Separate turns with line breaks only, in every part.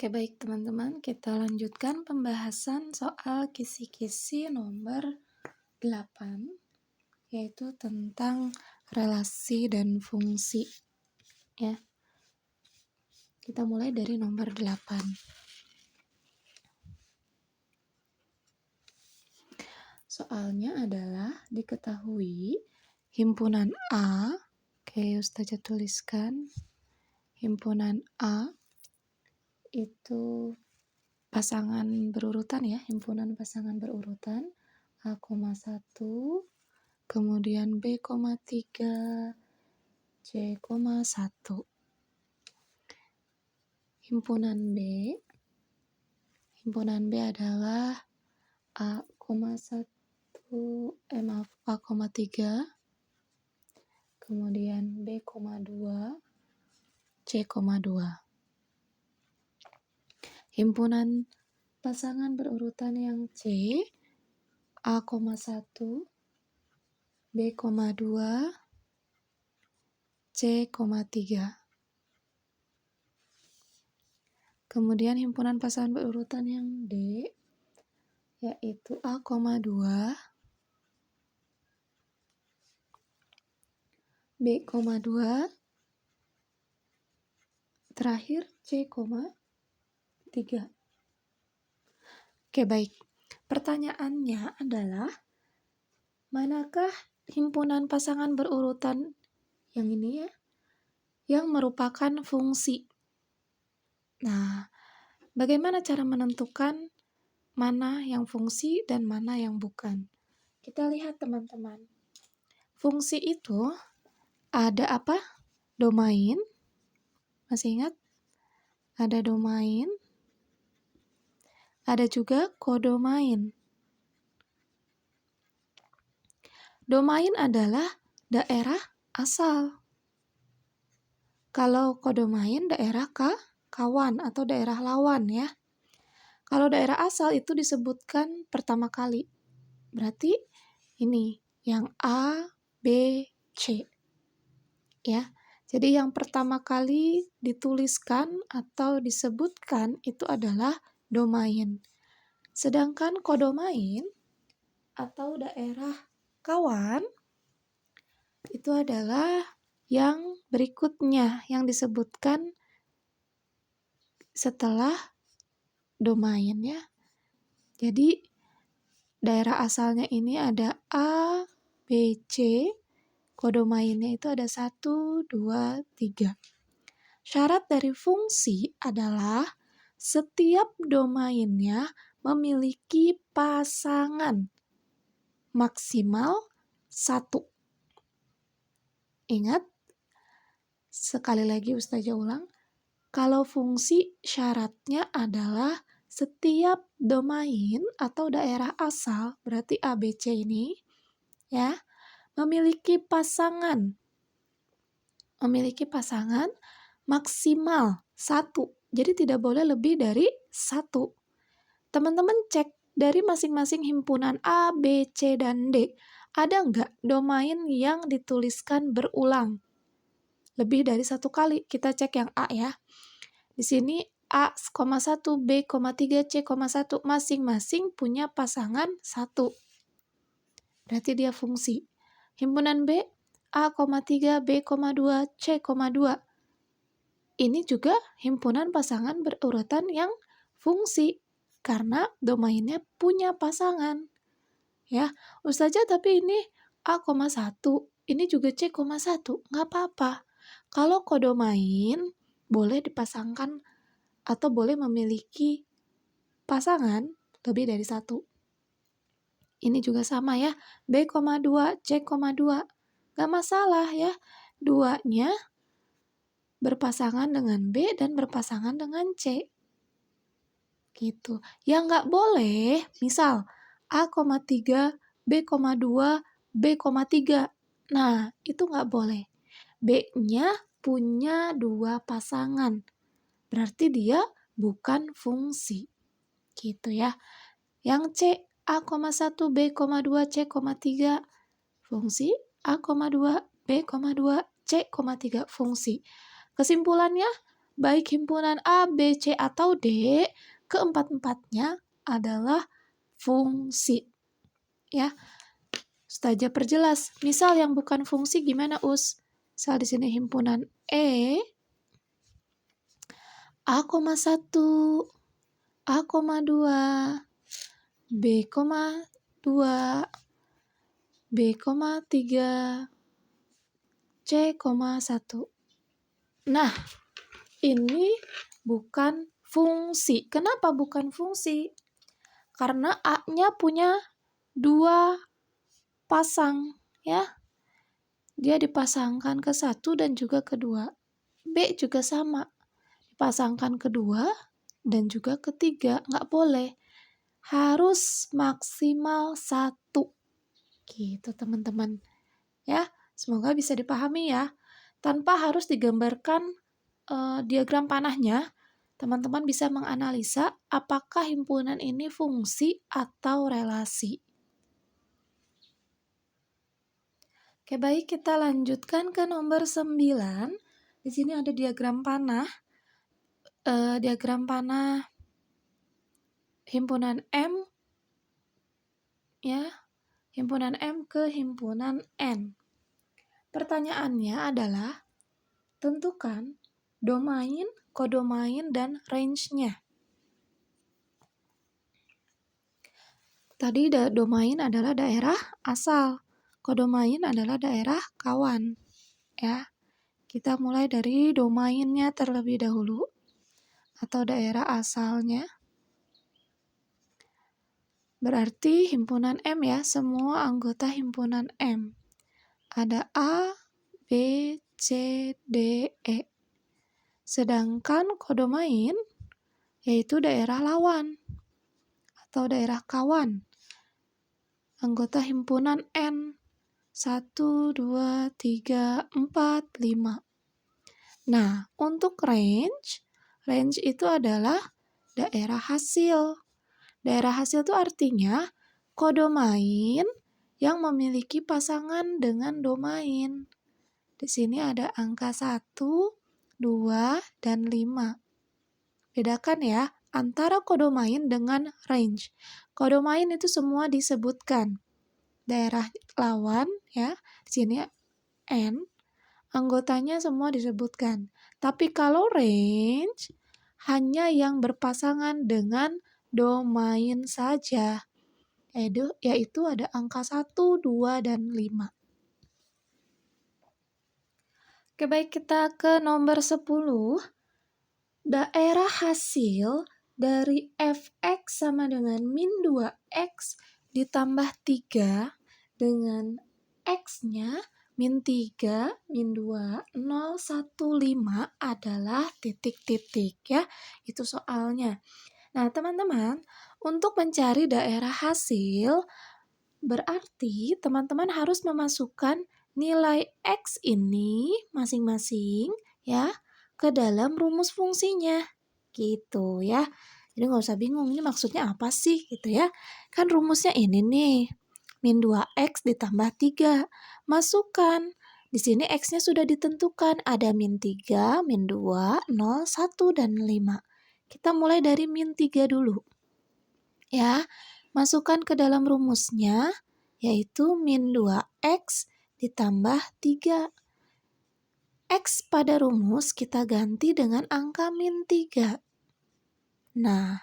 Oke, baik teman-teman, kita lanjutkan pembahasan soal kisi-kisi nomor 8, yaitu tentang relasi dan fungsi. Ya. Kita mulai dari nomor 8. Soalnya adalah diketahui himpunan A, oke Ustazah tuliskan, himpunan A itu pasangan berurutan ya, himpunan pasangan berurutan A,1, kemudian B,3, C,1. Himpunan B adalah A,1, A,3, kemudian B,2, C,2. Himpunan pasangan berurutan yang C, A,1, B,2, C,3. Kemudian himpunan pasangan berurutan yang D, yaitu A,2, B,2, terakhir C,3. Oke, baik. Pertanyaannya adalah, manakah himpunan pasangan berurutan yang ini ya, yang merupakan fungsi? Nah, bagaimana cara menentukan mana yang fungsi dan mana yang bukan? Kita lihat teman-teman. Fungsi itu ada apa? Domain. Masih ingat? Ada domain. Ada juga kodomain. Domain adalah daerah asal. Kalau kodomain daerah kawan atau daerah lawan ya. Kalau daerah asal itu disebutkan pertama kali. Berarti ini yang A, B, C. Ya. Jadi yang pertama kali dituliskan atau disebutkan itu adalah domain. Sedangkan kodomain atau daerah kawan itu adalah yang berikutnya yang disebutkan setelah domain ya. Jadi daerah asalnya ini ada A, B, C. Kodomainnya itu ada 1, 2, 3. Syarat dari fungsi adalah setiap domainnya memiliki pasangan maksimal 1. Ingat, sekali lagi Ustazah ulang, kalau fungsi syaratnya adalah setiap domain atau daerah asal, berarti A, B, C ini, ya, memiliki pasangan maksimal 1. Jadi tidak boleh lebih dari 1. Teman-teman cek dari masing-masing himpunan A, B, C, dan D. Ada nggak domain yang dituliskan berulang? Lebih dari 1 kali. Kita cek yang A ya. Di sini A,1, B,3, C,1 masing-masing punya pasangan 1. Berarti dia fungsi. Himpunan B, A,3, B,2, C,2. Ini juga himpunan pasangan berurutan yang fungsi karena domainnya punya pasangan. Ya, Ustazah tapi ini A,1, ini juga C,1. Nggak apa-apa. Kalau kodomain boleh dipasangkan atau boleh memiliki pasangan lebih dari 1. Ini juga sama ya, B,2, C,2. Gak masalah ya, duanya berpasangan dengan B dan berpasangan dengan C. Gitu. Yang gak boleh, misal A,3, B,2, B,3. Nah, itu gak boleh. B-nya punya 2 pasangan. Berarti dia bukan fungsi. Gitu ya. Yang C, A,1, B,2, C,3 fungsi, A,2, B,2, C,3 fungsi. Kesimpulannya, baik himpunan A, B, C, atau D, keempat-empatnya adalah fungsi. Ya, Ustazah perjelas. Misal yang bukan fungsi gimana, Us? Misal di sini himpunan E, A,1, A,2, B,2, B,3, C,1. Nah, ini bukan fungsi. Kenapa bukan fungsi? Karena A-nya punya 2 pasang, ya. Dia dipasangkan ke 1 dan juga ke 2. B juga sama. Dipasangkan ke 2 dan juga ke 3. Nggak boleh. Harus maksimal 1. Gitu, teman-teman. Ya, semoga bisa dipahami ya. Tanpa harus digambarkan diagram panahnya, teman-teman bisa menganalisa apakah himpunan ini fungsi atau relasi. Oke, baik, kita lanjutkan ke nomor 9. Di sini ada diagram panah. Diagram panah himpunan M, ya. Himpunan M ke himpunan N. Pertanyaannya adalah tentukan domain, kodomain, dan range-nya. Tadi domain adalah daerah asal, kodomain adalah daerah kawan. Ya, kita mulai dari domainnya terlebih dahulu atau daerah asalnya. Berarti himpunan M ya, semua anggota himpunan M. Ada A, B, C, D, E. Sedangkan kodomain yaitu daerah lawan atau daerah kawan. Anggota himpunan N. 1, 2, 3, 4, 5. Nah, untuk range itu adalah daerah hasil. Daerah hasil itu artinya kodomain yang memiliki pasangan dengan domain. Di sini ada angka 1, 2, dan 5. Bedakan ya antara kodomain dengan range. Kodomain itu semua disebutkan. Daerah lawan ya, di sini N, anggotanya semua disebutkan. Tapi kalau range hanya yang berpasangan dengan domain saja. Yaitu ada angka 1, 2, dan 5. Oke, baik, kita ke nomor 10. Daerah hasil dari fx sama dengan min 2x ditambah 3 dengan x-nya min 3, min 2, 0, 1, 5 adalah titik-titik ya. Itu soalnya. Nah, teman-teman, untuk mencari daerah hasil, berarti teman-teman harus memasukkan nilai X ini masing-masing ya ke dalam rumus fungsinya. Gitu ya. Jadi nggak usah bingung, ini maksudnya apa sih gitu ya. Kan rumusnya ini nih, min 2X ditambah 3. Masukkan. Di sini X-nya sudah ditentukan, ada min 3, min 2, 0, 1, dan 5. Kita mulai dari min 3 dulu. Ya, masukkan ke dalam rumusnya, yaitu min 2X ditambah 3. X pada rumus kita ganti dengan angka min 3. Nah,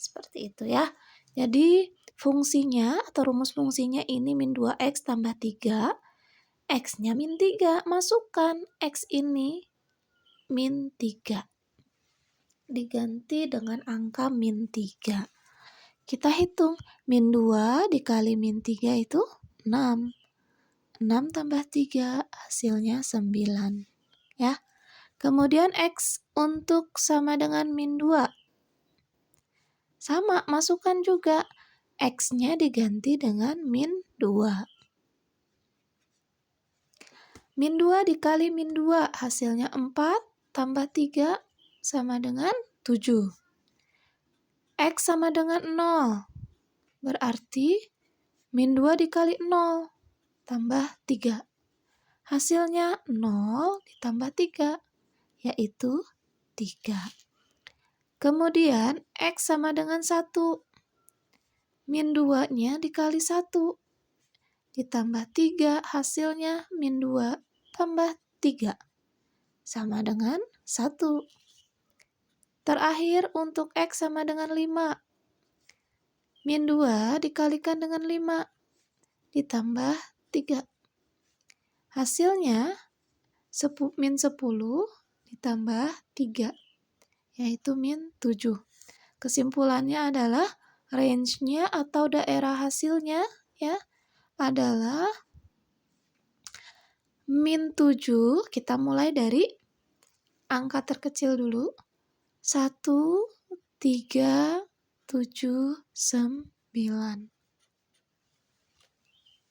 seperti itu ya. Jadi, fungsinya atau rumus fungsinya ini min 2X tambah 3. X-nya min 3. Masukkan X ini min 3. Diganti dengan angka min 3. Kita hitung, min 2 dikali min 3 itu 6. 6 tambah 3 hasilnya 9. Ya. Kemudian X untuk sama dengan min 2. Sama, masukkan juga. X-nya diganti dengan min 2. Min 2 dikali min 2 hasilnya 4 tambah 3 sama dengan 7. X sama dengan 0. Berarti min 2 dikali 0 tambah 3. Hasilnya 0 ditambah 3, yaitu 3. Kemudian X sama dengan 1. Min 2-nya dikali 1. Ditambah 3, hasilnya min 2 tambah 3. Sama dengan 1. Terakhir untuk X sama dengan 5. Min 2 dikalikan dengan 5. Ditambah 3. Hasilnya min 10 ditambah 3, yaitu min 7. Kesimpulannya adalah range-nya atau daerah hasilnya ya adalah min 7. Kita mulai dari angka terkecil dulu. 1, 3, 7, 9.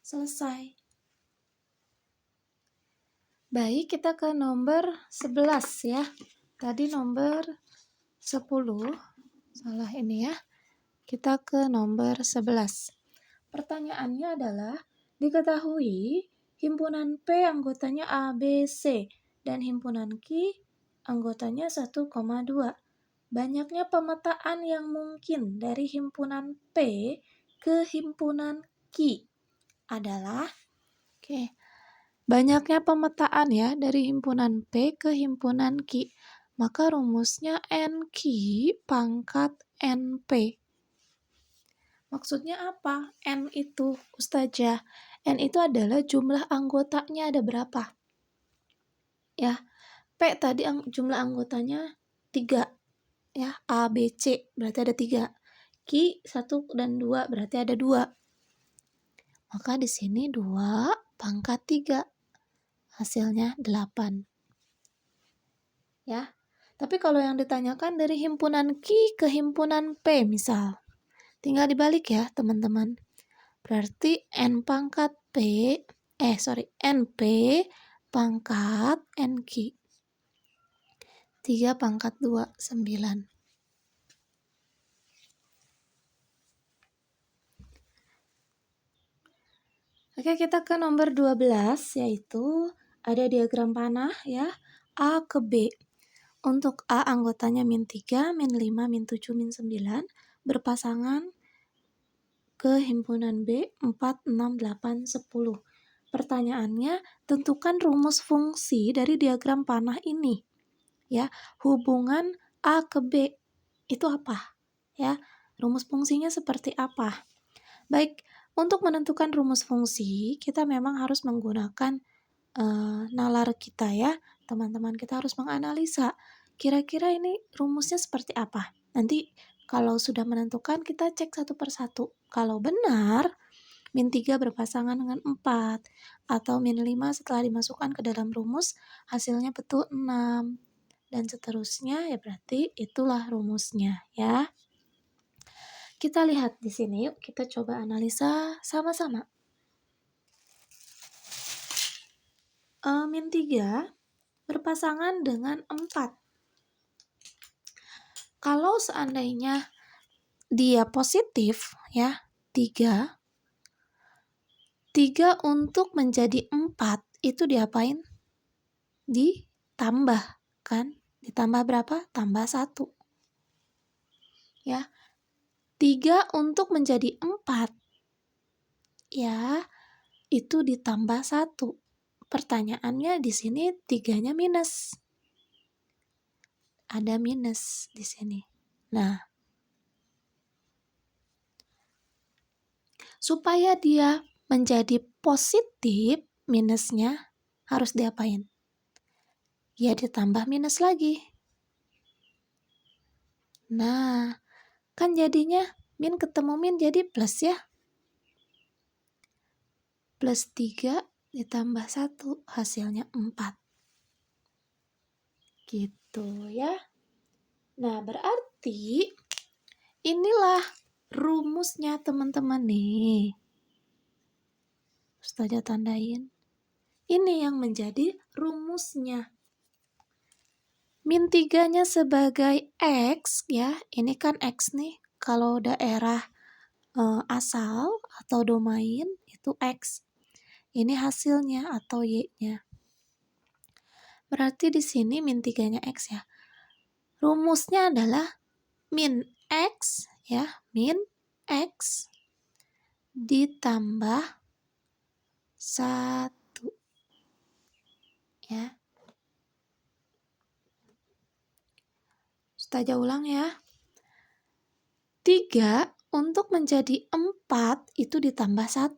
Selesai. Baik, kita ke nomor 11 ya. Tadi nomor 10. Salah ini ya. Kita ke nomor 11. Pertanyaannya adalah, diketahui himpunan P anggotanya A, B, C, dan himpunan Q anggotanya 1,2. Banyaknya pemetaan yang mungkin dari himpunan P ke himpunan Q adalah, banyaknya pemetaan ya dari himpunan P ke himpunan Q. Maka rumusnya NQ pangkat NP. Maksudnya apa? N itu, Ustazah. N itu adalah jumlah anggotanya ada berapa? Ya, P tadi jumlah anggotanya 3. Ya, A, B, C berarti ada 3. Q 1 dan 2 berarti ada 2. Maka di sini 2 pangkat 3. Hasilnya 8. Ya. Tapi kalau yang ditanyakan dari himpunan Q ke himpunan P misal, tinggal dibalik ya teman-teman. Berarti NP pangkat NQ. 3 pangkat 2, 9. Oke, kita ke nomor 12, yaitu ada diagram panah ya, A ke B. Untuk A anggotanya min 3, min 5, min 7, min 9, berpasangan ke himpunan B 4, 6, 8, 10. Pertanyaannya, tentukan rumus fungsi dari diagram panah ini. Ya, hubungan A ke B itu apa? Ya, rumus fungsinya seperti apa? Baik, untuk menentukan rumus fungsi, kita memang harus menggunakan nalar kita ya. Teman-teman kita harus menganalisa kira-kira ini rumusnya seperti apa. Nanti kalau sudah menentukan, kita cek satu persatu. Kalau benar, min 3 berpasangan dengan 4, atau min 5 setelah dimasukkan ke dalam rumus, hasilnya betul 6. Dan seterusnya, ya berarti itulah rumusnya ya. Kita lihat di sini, yuk kita coba analisa sama-sama. Min 3 berpasangan dengan 4. Kalau seandainya dia positif ya, 3 untuk menjadi 4 itu diapain? Ditambah kan? Ditambah berapa? Tambah 1. Ya. 3 untuk menjadi 4 ya, itu ditambah 1. Pertanyaannya di sini 3-nya minus. Ada minus di sini. Nah, supaya dia menjadi positif, minusnya harus diapain? Ya ditambah minus lagi. Nah, kan jadinya min ketemu min jadi plus ya. Plus 3 ditambah 1 hasilnya 4. Gitu ya. Nah, berarti inilah rumusnya teman-teman nih. Ustazah tandain. Ini yang menjadi rumusnya. Min 3-nya sebagai X ya. Ini kan X nih. Kalau daerah asal atau domain itu X. Ini hasilnya atau Y-nya. Berarti di sini min 3-nya X ya. Rumusnya adalah min X ya, min X ditambah 1 ya. Kita ulang ya. 3 untuk menjadi 4 itu ditambah 1.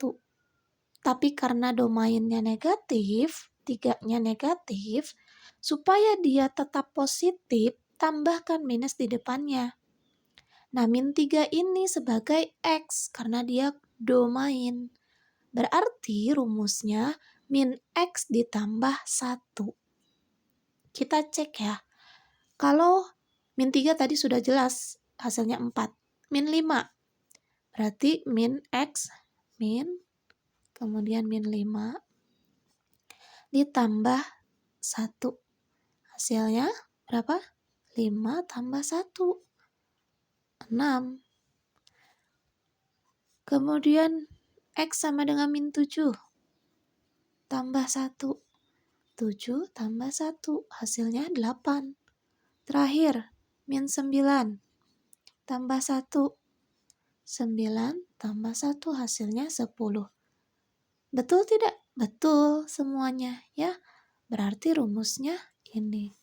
Tapi karena domainnya negatif, 3-nya negatif, supaya dia tetap positif, tambahkan minus di depannya. Nah, min 3 ini sebagai X karena dia domain. Berarti rumusnya min X ditambah 1. Kita cek ya. Kalau min 3 tadi sudah jelas hasilnya 4. Min 5. Berarti min X, kemudian min 5 ditambah 1. Hasilnya berapa? 5 tambah 1. 6. Kemudian X sama dengan min 7. Tambah 1. 7 tambah 1. Hasilnya 8. Terakhir, min 9. Tambah 1. 9 tambah 1 hasilnya 10. Betul tidak? Betul semuanya ya. Berarti rumusnya ini.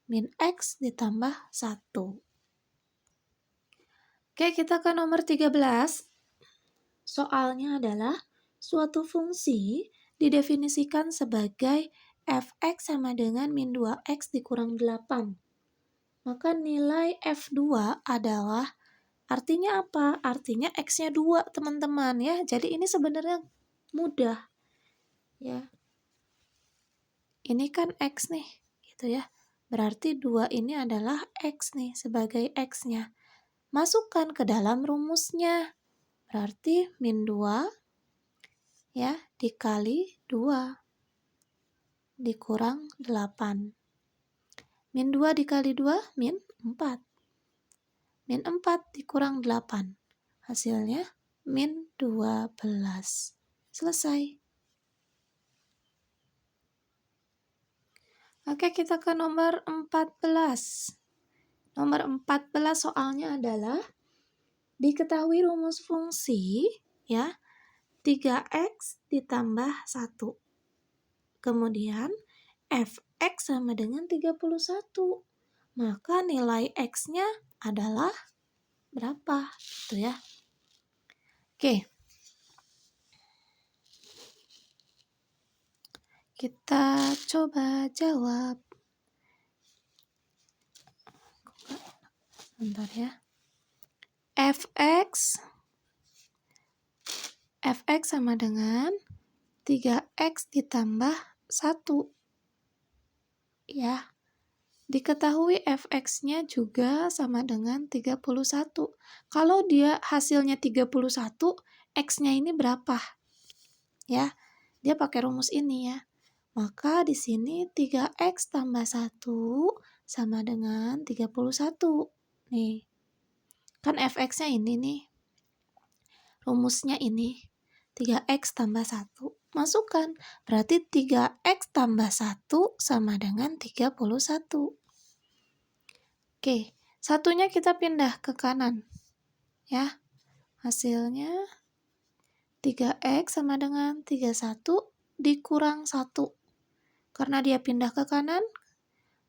Min X ditambah 1. Oke, kita ke nomor 13. Soalnya adalah suatu fungsi didefinisikan sebagai fx sama dengan min 2x dikurang 8. Maka nilai F2 adalah, artinya apa? Artinya X-nya 2, teman-teman ya. Jadi ini sebenarnya mudah ya. Ini kan X nih, gitu ya. Berarti 2 ini adalah X nih, sebagai X-nya. Masukkan ke dalam rumusnya. Berarti min 2 ya dikali 2 dikurang 8. Min 2 dikali 2, min 4. Min 4 dikurang 8. Hasilnya min 12. Selesai. Oke, kita ke nomor 14. Nomor 14 soalnya adalah diketahui rumus fungsi ya 3x ditambah 1. Kemudian fx sama dengan 31. Maka nilai x-nya adalah berapa? Gitu ya. Oke. Kita coba jawab. Bentar ya. Fx sama dengan 3x ditambah 1. Ya. Diketahui fx-nya juga sama dengan 31. Kalau dia hasilnya 31, x-nya ini berapa? Ya. Dia pakai rumus ini ya. Maka di sini 3x tambah 1 sama dengan 31. Nih. Kan fx-nya ini nih. Rumusnya ini. 3x tambah 1. Masukkan. Berarti 3x tambah 1 sama dengan 31. Oke. Satunya kita pindah ke kanan. Ya. Hasilnya 3x sama dengan 31 dikurang 1. Karena dia pindah ke kanan,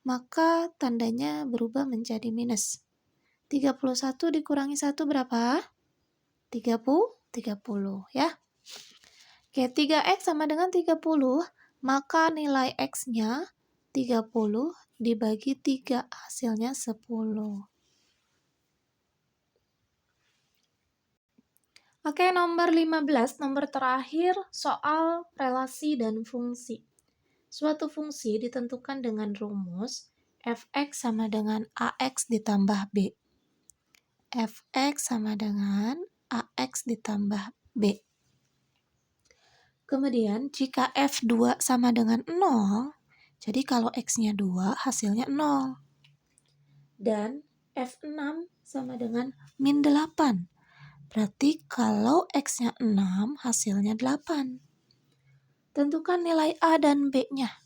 maka tandanya berubah menjadi minus. 31 dikurangi 1 berapa? 30 ya. Oke, 3x sama dengan 30, maka nilai x-nya 30 dibagi 3, hasilnya 10. Oke, nomor 15, nomor terakhir soal relasi dan fungsi. Suatu fungsi ditentukan dengan rumus fx sama dengan ax ditambah b. Fx sama dengan ax ditambah b. Kemudian jika f2 sama dengan 0, jadi kalau x-nya 2 hasilnya 0. Dan f6 sama dengan min 8. Berarti kalau x-nya 6 hasilnya 8. Tentukan nilai a dan b-nya.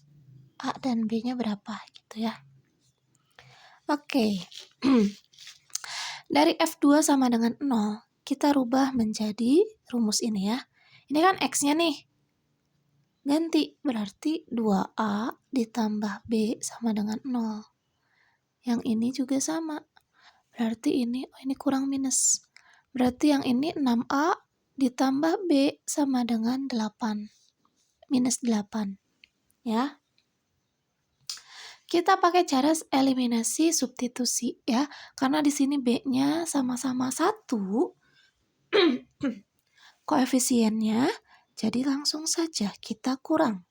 A dan B-nya berapa gitu ya. Oke. Dari F2 sama dengan 0, kita rubah menjadi rumus ini ya. Ini kan X-nya nih. Ganti, berarti 2A ditambah B sama dengan 0. Yang ini juga sama. Berarti ini kurang minus. Berarti yang ini 6A ditambah B sama dengan 8. Minus 8. Ya. Kita pakai cara eliminasi substitusi ya. Karena di sini B-nya sama-sama 1. Koefisiennya, jadi langsung saja kita kurang.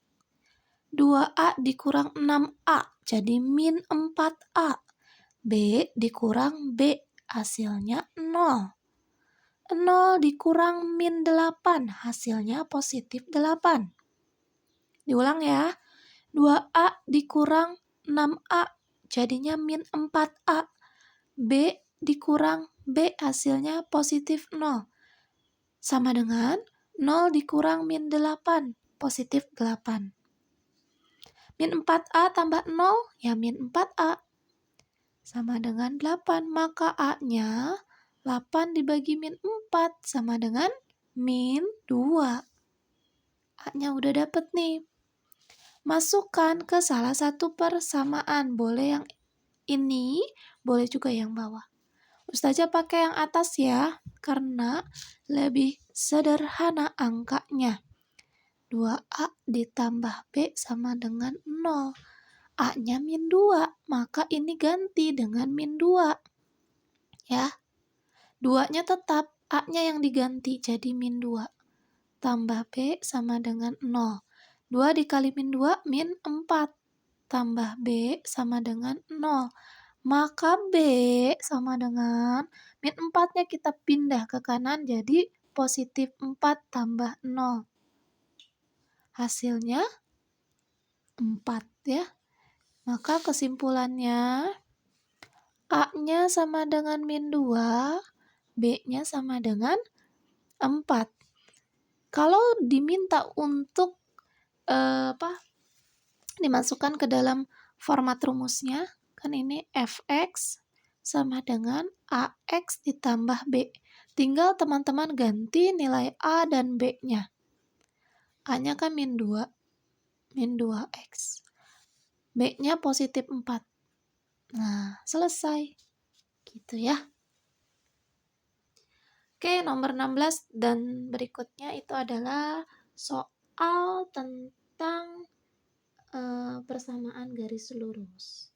2A dikurang 6A, jadi min 4A. B dikurang B, hasilnya 0. 0 dikurang min 8, hasilnya positif 8. Diulang ya. 2A dikurang 6A, jadinya min 4A. B dikurang B, hasilnya positif 0. Sama dengan 0 dikurang min 8, positif 8. Min 4A tambah 0, ya min 4A. Sama dengan 8, maka A-nya 8 dibagi min 4 sama dengan min 2. A-nya udah dapet nih. Masukkan ke salah satu persamaan. Boleh yang ini, boleh juga yang bawah. Ustazah pakai yang atas ya, karena lebih sederhana angkanya. 2A ditambah B sama dengan 0. A-nya min 2, maka ini ganti dengan min 2. Ya, 2-nya tetap, A-nya yang diganti jadi min 2. Tambah B sama dengan 0. 2 dikali min 2, min 4. Tambah B sama dengan 0. Maka B sama dengan min 4-nya kita pindah ke kanan jadi positif 4 tambah 0. Hasilnya 4 ya. Maka kesimpulannya A-nya sama dengan min 2, B-nya sama dengan 4. Kalau diminta untuk dimasukkan ke dalam format rumusnya, kan ini Fx sama dengan Ax ditambah B. Tinggal teman-teman ganti nilai A dan B-nya. A-nya kan min 2, min 2x. B-nya positif 4. Nah, selesai. Gitu ya. Oke, nomor 16 dan berikutnya itu adalah soal tentang persamaan garis lurus.